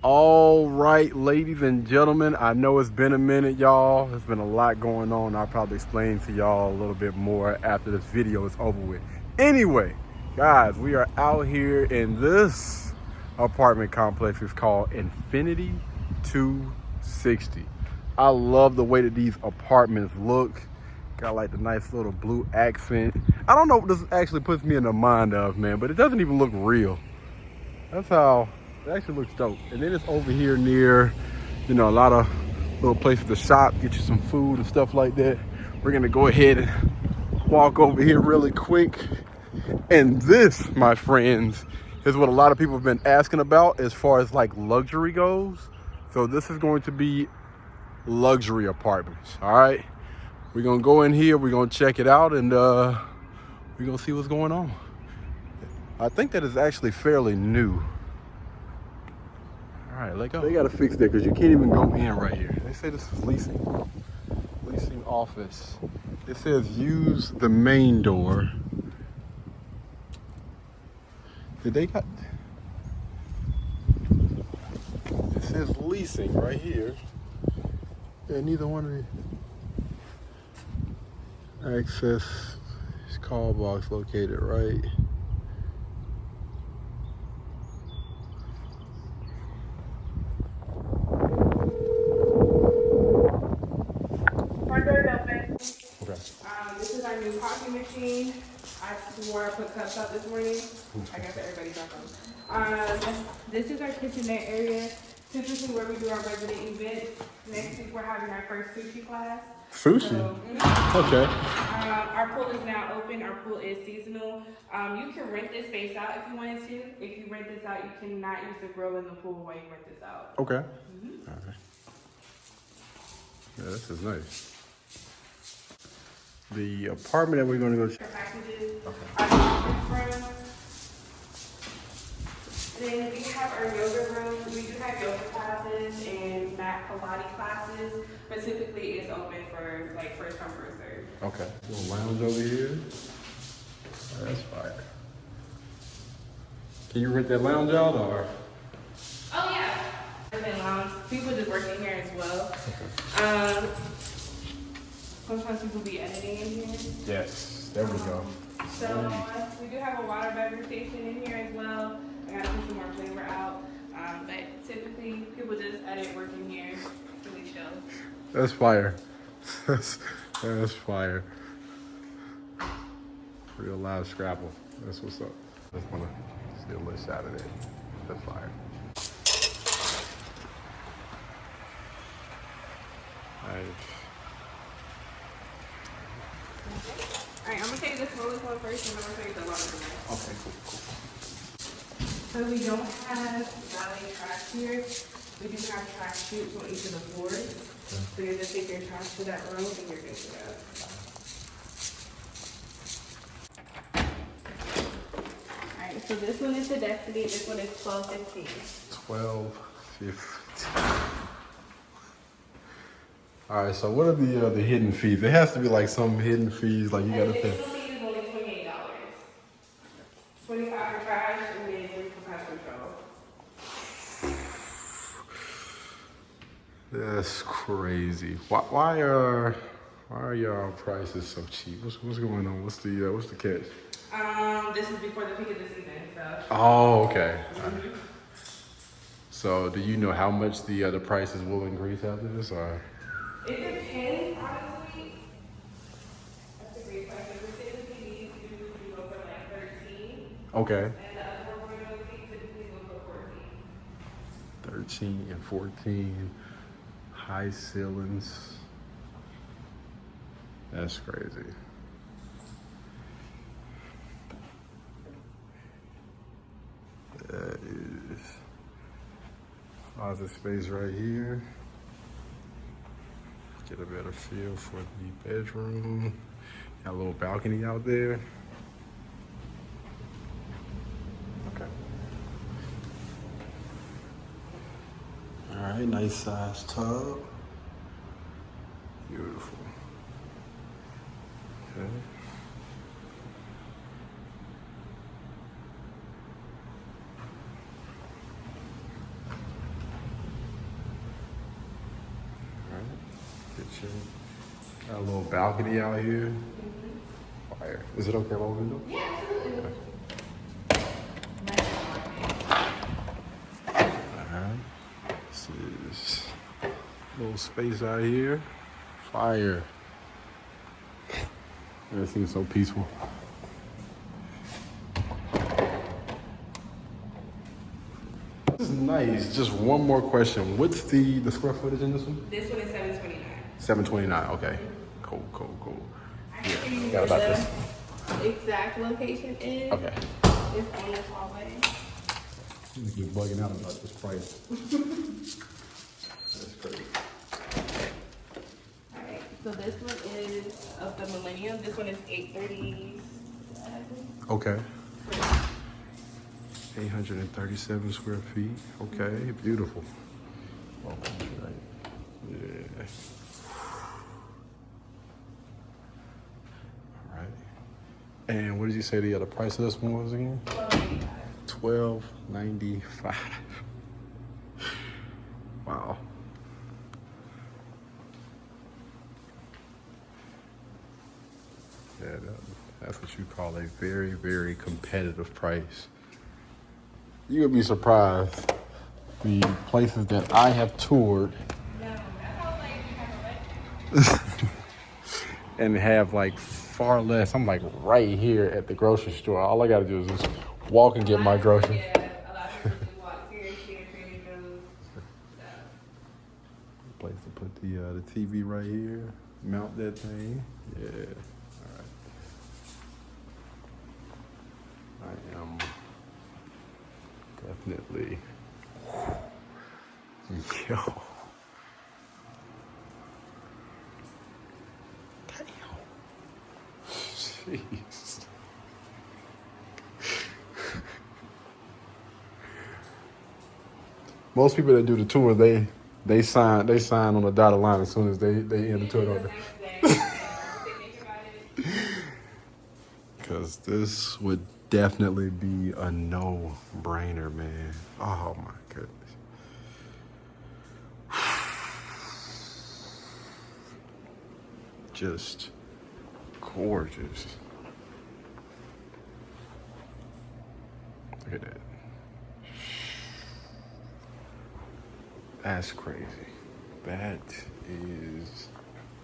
All right, ladies and gentlemen, I know it's been a minute, y'all. There's been a lot going on. I'll probably explain to y'all a little bit more after this video is over with. Anyway, guys, we are out here in this apartment complex. It's called Infinity 260. I love the way that these apartments look. Got like the nice little blue accent. I don't know what this actually puts me in the mind of, man, but it doesn't even look real. That's how it actually looks dope. And then it's over here near, a lot of little places to shop, get you some food and stuff like that. We're gonna go ahead and walk over here really quick. And this, my friends, is what a lot of people have been asking about as far as like luxury goes. So this is going to be luxury apartments, all right? We're gonna go in here, we're gonna check it out, and we're gonna see what's going on. I think that is actually fairly new. All right, let go. They gotta fix that because you can't even go in right here. They say this is leasing office. It says use the main door. Did they got? It says leasing right here. And neither one of the access call box located right. This is our new coffee machine. I swore I put cups out this morning. I guess everybody got them. This is our kitchenette area. Typically where we do our resident events. Next week we're having our first sushi class. Sushi? Okay. Our pool is now open. Our pool is seasonal. You can rent this space out if you wanted to. If you rent this out, you cannot use the grill in the pool while you rent this out. Okay. Okay. Yeah, this is nice. The apartment that we're going to go to. Packages, our conference room. Then we have our yoga room. We do have yoga classes and mat Pilates classes, but typically it's open for like first come, first serve. Okay. Little lounge over here. Oh, that's fire. Can you rent that lounge out or? Oh yeah. And then lounge. People just work in here as well. Sometimes people be editing in here. Yes. There we go. So we do have a water beverage station in here as well. I gotta put some more flavor out. But typically people just edit work in here. Really chill. That's fire. That's fire. Real live Scrabble. That's what's up. Just wanna see a little shot of that. That's fire. Nice. Alright, I'm gonna tell you the smallest one first and then I'm gonna tell you the larger one. Okay, cool. So we don't have valet trash here. We do have trash chutes on each of the floors. So you just take your trash to that room and you're good to go. Alright, so this one is the Destiny. This one is 1215. 12.15. All right, so what are the hidden fees? There has to be like some hidden fees, like you gotta pay. The fee is only $28. 25 for trash and then 3 for pest control. That's crazy. Why are y'all prices so cheap? What's going on? What's the catch? This is before the peak of the season, so. Oh, okay. Mm-hmm. So do you know how much the prices will increase after this, or? It depends, honestly. That's a great question. We typically need to go for like 13. Okay. And the other one typically go for 14. 13 and 14. High ceilings. That's crazy. That is closet space right here. Get a better feel for the bedroom. Got a little balcony out there. Okay. All right, nice size tub. Beautiful. Okay. kitchen. Got a little balcony out here. Fire. Is it okay if I open the window? Yeah, absolutely. Alright. This is a little space out here. Fire. It seems so peaceful. This is nice. Just one more question. What's the square footage in this one? This one is 729. 729. Okay. Cool. I can tell you Got about where this. the exact location is. Okay. It's on this hallway. You're bugging out about this price. That's crazy. Alright, so this one is of the Millennium. This one is 837. Okay. 837 square feet. Okay, beautiful. Oh, right. Yeah. All right. And what did you say the other price of this one was again? $12.95. Wow. Yeah, that's what you call a very, very competitive price. You would be surprised the places that I have toured and have like far less. I'm like right here at the grocery store. All I gotta do is just walk and get my groceries. Yeah, a lot of people do walk here, Trader Joe's. Place to put the TV right here. Mount that thing. Yeah. All right. I am definitely. Yo. Damn. Jeez. Most people that do the tour, they sign on the dotted line as soon as they end the tour, don't they? Because this would definitely be a no-brainer, man. Oh my goodness. Just gorgeous. Look at that. That's crazy.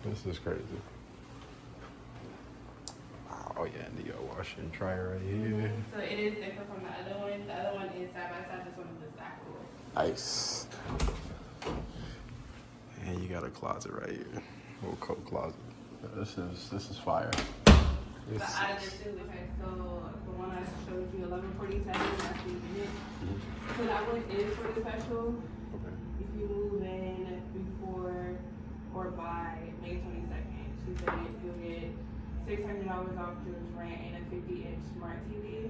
This is crazy. Oh yeah, and the washer and dryer right here. So it is different from the other one. The other one is side by side. This one is stackable. Nice. And you got a closet right here. Little coat closet. This is fire. But out of the two, okay, so the one I showed you, 1147, that's the unit. So that one is for the special. Okay. If you move in before or by May 22nd, she said you'll get $600 off Jewel's rent and a 50-inch smart TV.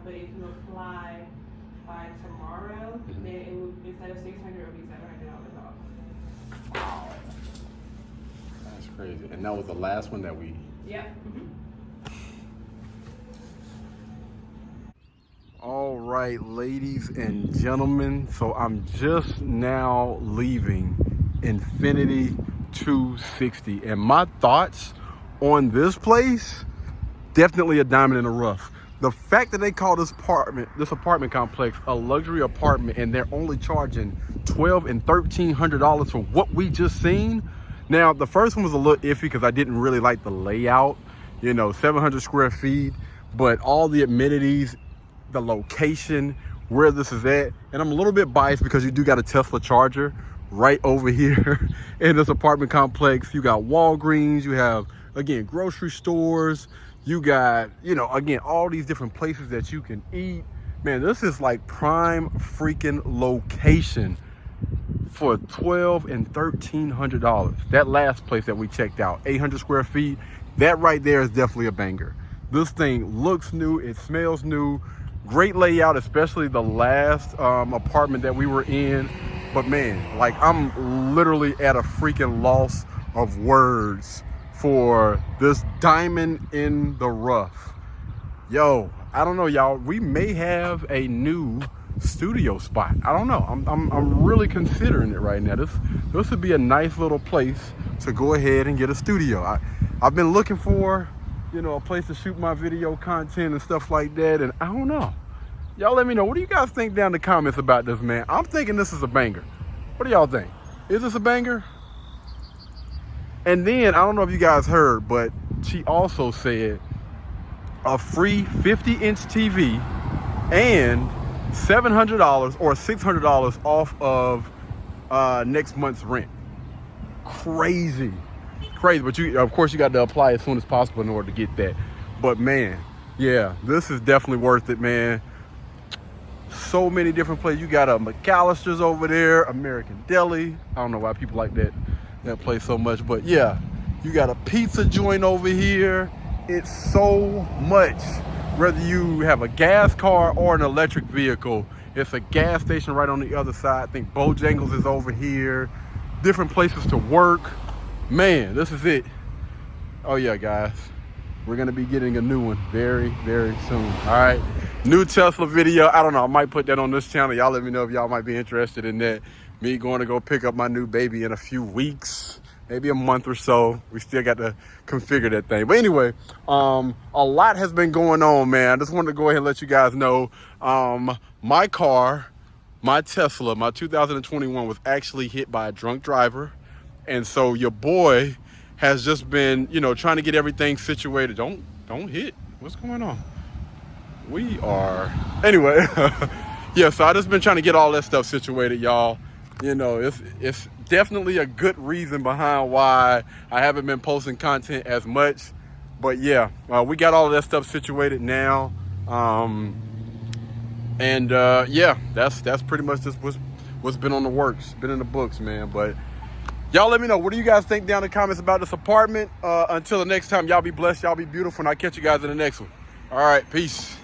But if you apply by tomorrow, then it will, instead of $600, it will be $700 off. Wow. That's crazy. And that was the last one that we. Yep. All right, ladies and gentlemen. So I'm just now leaving Infinity 260, and my thoughts on this place, definitely a diamond in the rough. The fact that they call this apartment complex a luxury apartment, and they're only charging $1,200 and $1,300 for what we just seen. Now, the first one was a little iffy because I didn't really like the layout, 700 square feet, but all the amenities, the location, where this is at. And I'm a little bit biased because you do got a Tesla charger right over here in this apartment complex. You got Walgreens, you have, again, grocery stores, you got, again, all these different places that you can eat. Man, this is like prime freaking location for $1,200 and $1,300. That last place that we checked out, 800 square feet, that right there is definitely a banger. This thing looks new, it smells new, great layout, especially the last apartment that we were in. But man, like, I'm literally at a freaking loss of words for this diamond in the rough. Yo, I don't know, y'all. We may have a new studio spot. I don't know. I'm really considering it right now. This would be a nice little place to go ahead and get a studio. I've been looking for, you know, a place to shoot my video content and stuff like that, and I don't know. Y'all let me know. What do you guys think down in the comments about this, man? I'm thinking this is a banger. What do y'all think? Is this a banger? And then, I don't know if you guys heard, but she also said a free 50-inch TV and $700 or $600 off of next month's rent. Crazy. But you, of course, you got to apply as soon as possible in order to get that. But man, yeah, this is definitely worth it, man. So many different places. You got a McAllister's over there, American Deli. I don't know why people like that place so much, but yeah, you got a pizza joint over here. It's so much. Whether you have a gas car or an electric vehicle, it's a gas station right on the other side. I think Bojangles is over here. Different places to work. Man, this is it. Oh yeah, guys, we're gonna be getting a new one very, very soon. All right, new Tesla video. I don't know, I might put that on this channel. Y'all let me know if y'all might be interested in that. Me going to go pick up my new baby in a few weeks, maybe a month or so. We still got to configure that thing. But anyway, a lot has been going on, man. I just wanted to go ahead and let you guys know, my car, my Tesla, my 2021 was actually hit by a drunk driver. And so your boy has just been, you know, trying to get everything situated. Don't hit. What's going on? We are, anyway. Yeah, so I just been trying to get all that stuff situated, y'all. You know, it's definitely a good reason behind why I haven't been posting content as much. But yeah, we got all of that stuff situated now. Yeah, that's pretty much just what's been on the works, been in the books, man. But y'all let me know, what do you guys think down in the comments about this apartment? Until the next time, y'all be blessed, y'all be beautiful, and I'll catch you guys in the next one. All right, peace.